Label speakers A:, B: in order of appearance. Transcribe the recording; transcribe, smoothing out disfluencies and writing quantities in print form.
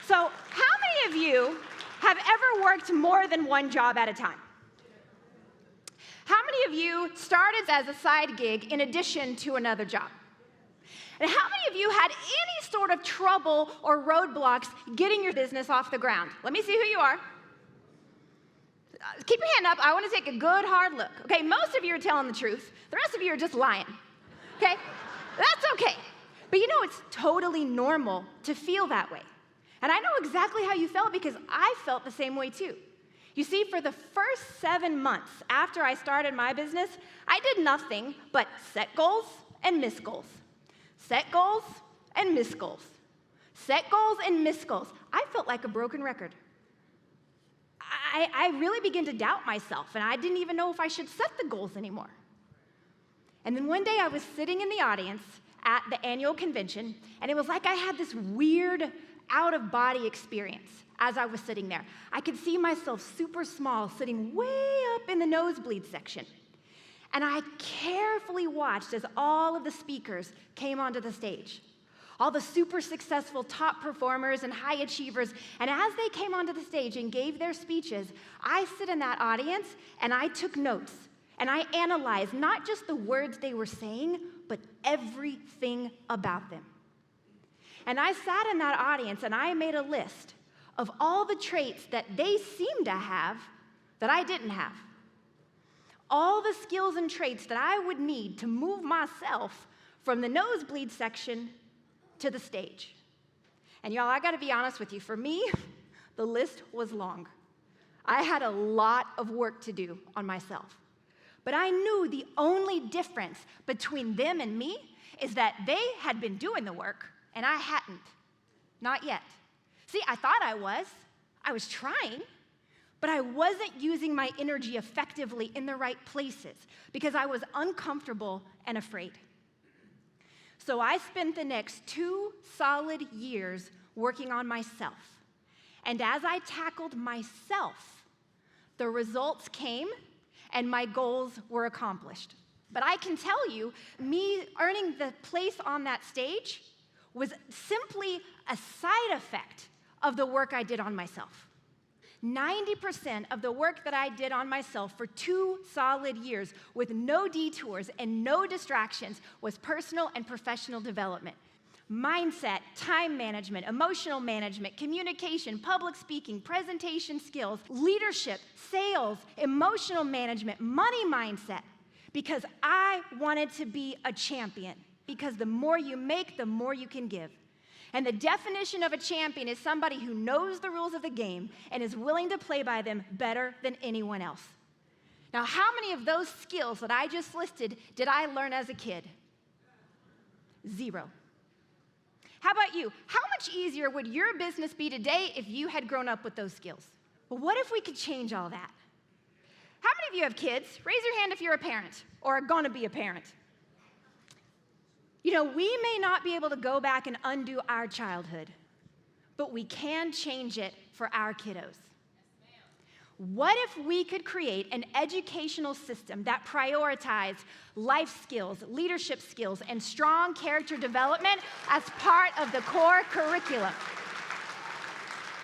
A: So how many of you have ever worked more than one job at a time? How many of you started as a side gig in addition to another job? And how many of you had any sort of trouble or roadblocks getting your business off the ground? Let me see who you are. Keep your hand up. I want to take a good hard look. Okay, most of you are telling the truth. The rest of you are just lying. Okay? That's okay. But you know, it's totally normal to feel that way. And I know exactly how you felt because I felt the same way too. You see, for the first 7 months after I started my business, I did nothing but set goals and miss goals. Set goals and miss goals. Set goals and miss goals. I felt like a broken record. I really began to doubt myself, and I didn't even know if I should set the goals anymore. And then one day I was sitting in the audience at the annual convention, and it was like I had this weird out-of-body experience as I was sitting there. I could see myself super small, sitting way up in the nosebleed section. And I carefully watched as all of the speakers came onto the stage. All the super successful top performers and high achievers. And as they came onto the stage and gave their speeches, I sit in that audience and I took notes. And I analyzed not just the words they were saying, but everything about them. And I sat in that audience and I made a list of all the traits that they seemed to have that I didn't have. All the skills and traits that I would need to move myself from the nosebleed section to the stage. And y'all, I gotta be honest with you, for me, the list was long. I had a lot of work to do on myself. But I knew the only difference between them and me is that they had been doing the work and I hadn't. Not yet. See, I thought I was trying, but I wasn't using my energy effectively in the right places because I was uncomfortable and afraid. So I spent the next 2 solid years working on myself. And as I tackled myself, the results came and my goals were accomplished. But I can tell you, me earning the place on that stage was simply a side effect of the work I did on myself. 90% of the work that I did on myself for 2 solid years with no detours and no distractions was personal and professional development. Mindset, time management, emotional management, communication, public speaking, presentation skills, leadership, sales, emotional management, money mindset. Because I wanted to be a champion. Because the more you make, the more you can give. And the definition of a champion is somebody who knows the rules of the game and is willing to play by them better than anyone else. Now, how many of those skills that I just listed did I learn as a kid? 0. How about you? How much easier would your business be today if you had grown up with those skills? Well, what if we could change all that? How many of you have kids? Raise your hand if you're a parent or are gonna be a parent. You know, we may not be able to go back and undo our childhood, but we can change it for our kiddos. What if we could create an educational system that prioritized life skills, leadership skills, and strong character development as part of the core curriculum?